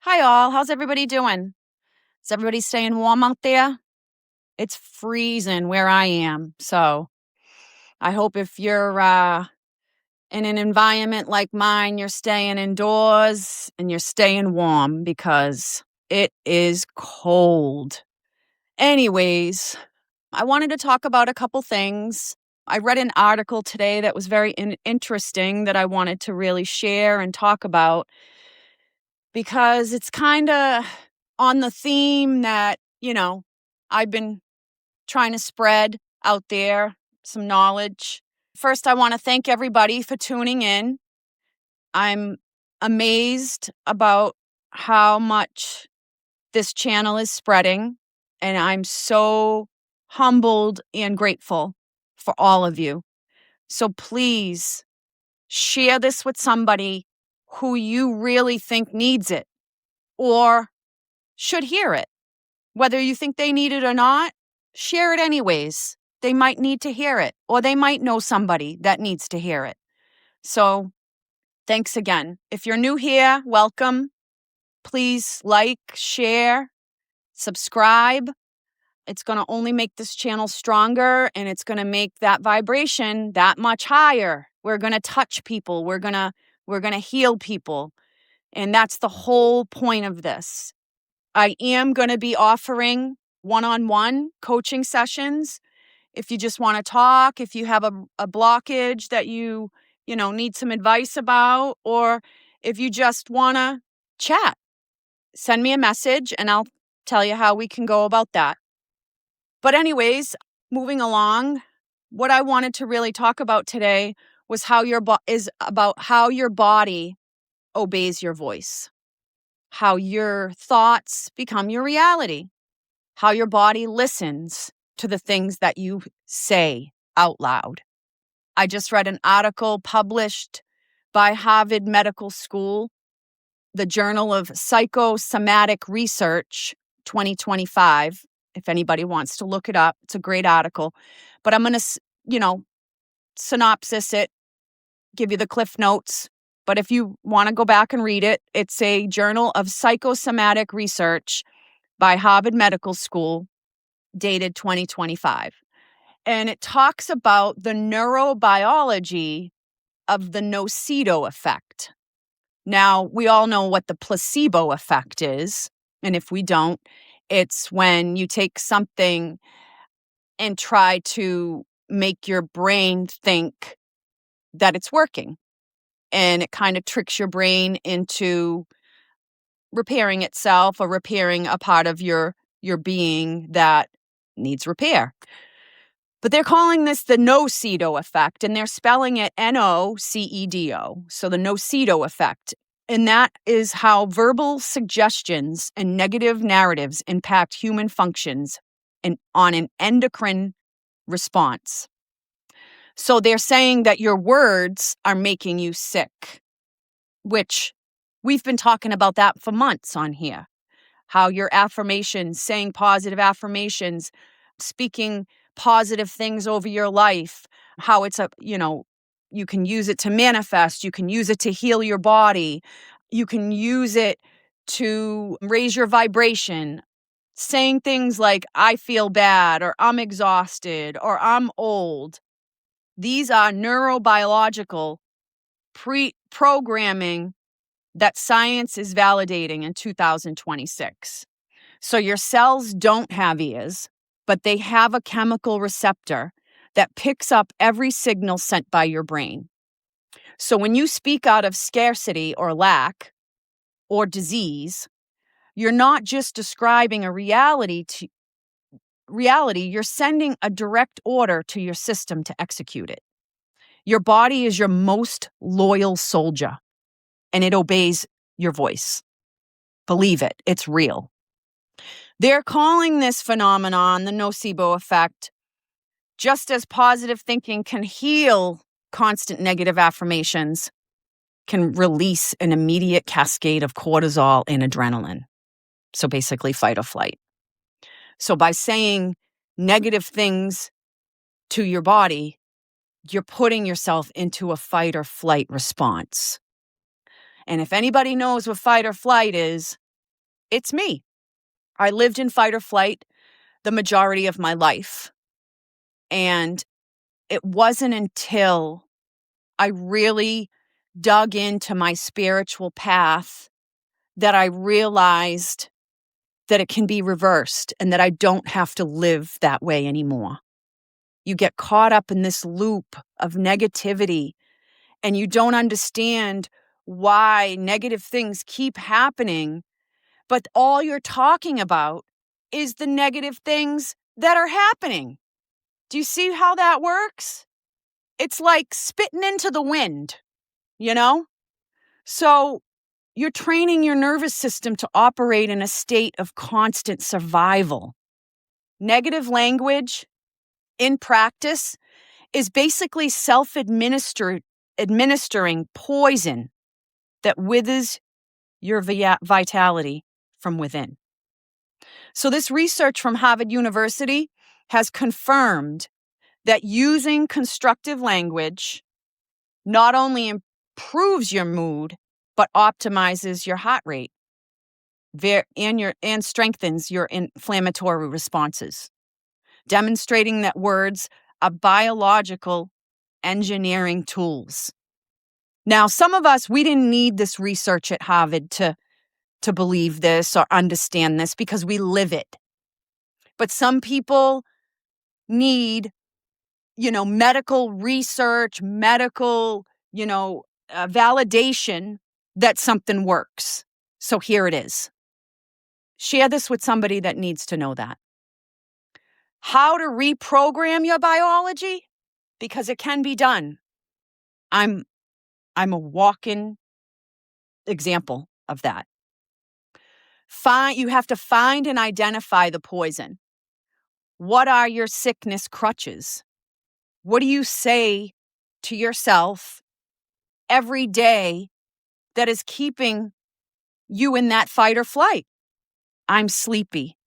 Hi, all. How's everybody doing? Is everybody staying warm out there? It's freezing where I am. So I hope if you're in an environment like mine, you're staying indoors and you're staying warm because it is cold. Anyways, I wanted to talk about a couple things. I read an article today that was very interesting that I wanted to really share and talk about because it's kind of on the theme that, I've been trying to spread out there some knowledge. First, I want to thank everybody for tuning in. I'm amazed about how much this channel is spreading, and I'm so humbled and grateful for all of you. So please share this with somebody who you really think needs it or should hear it. Whether you think they need it or not, share it anyways. They might need to hear it, or they might know somebody that needs to hear it. So thanks again. If you're new here, welcome. Please like, share, subscribe. It's going to only make this channel stronger, and it's going to make that vibration that much higher. We're going to touch people. We're going to heal people. And that's the whole point of this. I am going to be offering one-on-one coaching sessions. If you just want to talk, if you have a blockage that you need some advice about, or if you just want to chat, send me a message and I'll tell you how we can go about that. But anyways, moving along, what I wanted to really talk about today was how your body obeys your voice, how your thoughts become your reality, how your body listens to the things that you say out loud. I just read an article published by Harvard Medical School, the Journal of Psychosomatic Research, 2025. If anybody wants to look it up, it's a great article. But I'm going to, synopsis it, give you the cliff notes. But if you want to go back and read it, it's a Journal of Psychosomatic Research by Harvard Medical School, dated 2025. And it talks about the neurobiology of the nocebo effect. Now, we all know what the placebo effect is. And if we don't, it's when you take something and try to make your brain think that it's working. And it kind of tricks your brain into repairing itself or repairing a part of your being that needs repair. But they're calling this the nocebo effect, and they're spelling it N-O-C-E-D-O. So the nocebo effect. And that is how verbal suggestions and negative narratives impact human functions on an endocrine response. So they're saying that your words are making you sick, which we've been talking about that for months on here. How your affirmations, saying positive affirmations, speaking positive things over your life, how it's you can use it to manifest, you can use it to heal your body, you can use it to raise your vibration. Saying things like, I feel bad, or I'm exhausted, or I'm old. These are neurobiological programming that science is validating in 2026. So your cells don't have ears, but they have a chemical receptor that picks up every signal sent by your brain. So when you speak out of scarcity or lack or disease, you're not just describing a reality, you're sending a direct order to your system to execute it. Your body is your most loyal soldier, and it obeys your voice. Believe it, it's real. They're calling this phenomenon the nocebo effect. Just as positive thinking can heal, constant negative affirmations can release an immediate cascade of cortisol and adrenaline. So basically fight or flight. So by saying negative things to your body, you're putting yourself into a fight or flight response. And if anybody knows what fight or flight is, It's me. I lived in fight or flight the majority of my life. And it wasn't until I really dug into my spiritual path that I realized that it can be reversed and that I don't have to live that way anymore. You get caught up in this loop of negativity and you don't understand why negative things keep happening, but all you're talking about is the negative things that are happening. Do you see how that works? It's like spitting into the wind, you know? So you're training your nervous system to operate in a state of constant survival. Negative language in practice is basically administering poison that withers your vitality from within. So this research from Harvard University has confirmed that using constructive language not only improves your mood, but optimizes your heart rate and strengthens your inflammatory responses, demonstrating that words are biological engineering tools. Now, some of us, we didn't need this research at Harvard to believe this or understand this because we live it. But some people need, medical research, medical, validation that something works. So here it is. Share this with somebody that needs to know that. How to reprogram your biology? Because it can be done. I'm a walking example of that. You have to find and identify the poison. What are your sickness crutches? What do you say to yourself every day that is keeping you in that fight or flight? I'm sleepy.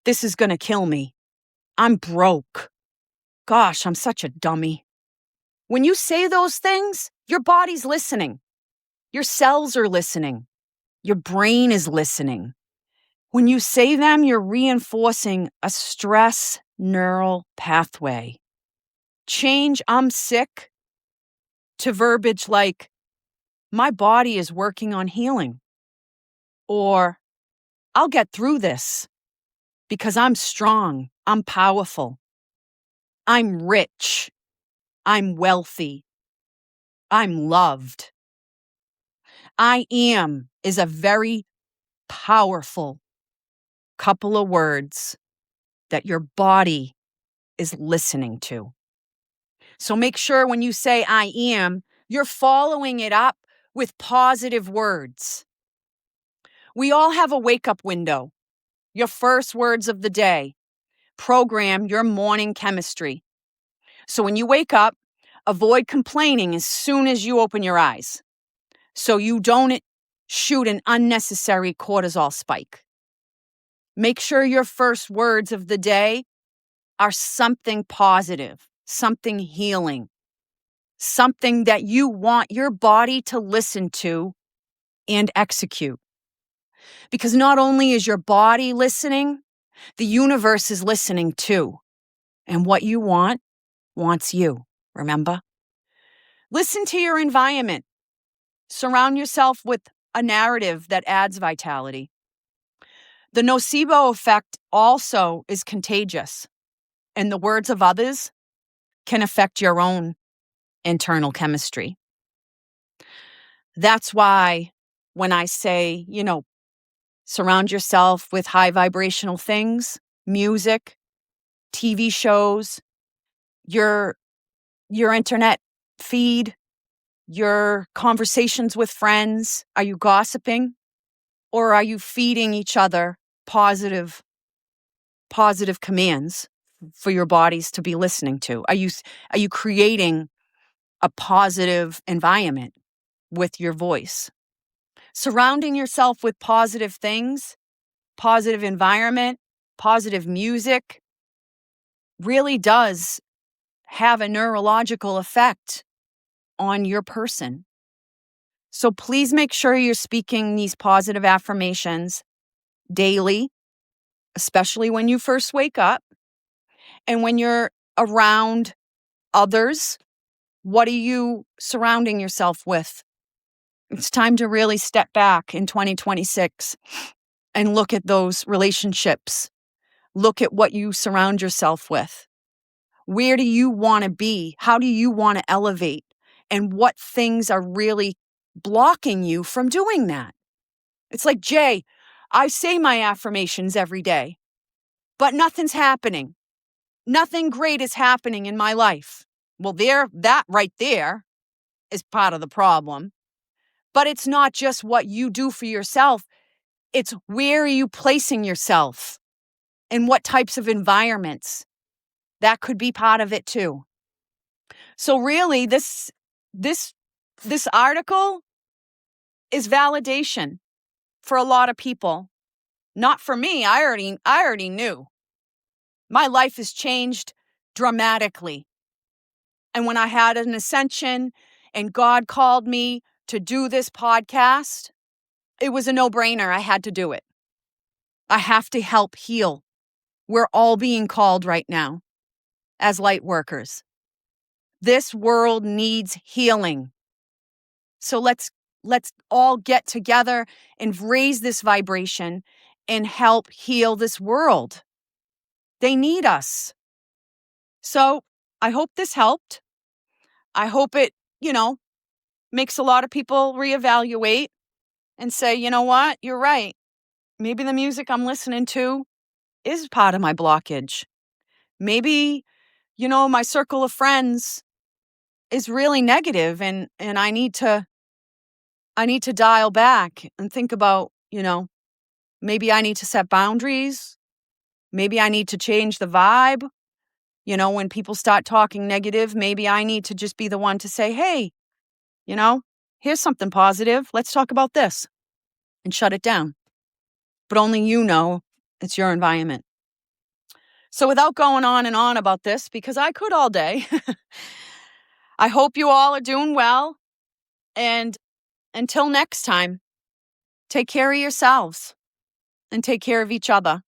This is going to kill me. I'm broke. Gosh, I'm such a dummy. When you say those things, your body's listening. Your cells are listening. Your brain is listening. When you say them, you're reinforcing a stress neural pathway. Change "I'm sick" to verbiage like, "My body is working on healing," or "I'll get through this because I'm strong, I'm powerful, I'm rich, I'm wealthy, I'm loved." "I am" is a very powerful couple of words that your body is listening to. So make sure when you say "I am," you're following it up with positive words. We all have a wake-up window. Your first words of the day program your morning chemistry. So when you wake up, avoid complaining as soon as you open your eyes, so you don't shoot an unnecessary cortisol spike. Make sure your first words of the day are something positive, something healing, something that you want your body to listen to and execute. Because not only is your body listening, the universe is listening too. And what you want wants you, remember? Listen to your environment. Surround yourself with a narrative that adds vitality. The nocebo effect also is contagious, and the words of others can affect your own internal chemistry. That's why when I say, surround yourself with high vibrational things, music, TV shows, your internet feed, your conversations with friends. Are you gossiping? Or are you feeding each other positive commands for your bodies to be listening to? Are you creating a positive environment with your voice? Surrounding yourself with positive things, positive environment, positive music really does have a neurological effect on your person. So please make sure you're speaking these positive affirmations daily, especially when you first wake up and when you're around others. What are you surrounding yourself with? It's time to really step back in 2026 and look at those relationships. Look at what you surround yourself with. Where do you want to be? How do you want to elevate? And what things are really blocking you from doing that? It's like, Jay, I say my affirmations every day, but nothing's happening. Nothing great is happening in my life. Well, that right there is part of the problem. But it's not just what you do for yourself. It's where are you placing yourself and what types of environments. That could be part of it too. So really, this article is validation for a lot of people. Not for me. I already knew. My life has changed dramatically. And when I had an ascension and God called me to do this podcast, it was a no-brainer. I had to do it. I have to help heal. We're all being called right now as light workers. This world needs healing. So let's all get together and raise this vibration and help heal this world. They need us. So I hope this helped. I hope it, makes a lot of people reevaluate and say, you know what, you're right. Maybe the music I'm listening to is part of my blockage. Maybe, my circle of friends is really negative and I need to dial back and think about, maybe I need to set boundaries. Maybe I need to change the vibe. When people start talking negative, maybe I need to just be the one to say, hey, here's something positive. Let's talk about this and shut it down. But only it's your environment. So without going on and on about this, because I could all day, I hope you all are doing well. And until next time, take care of yourselves and take care of each other.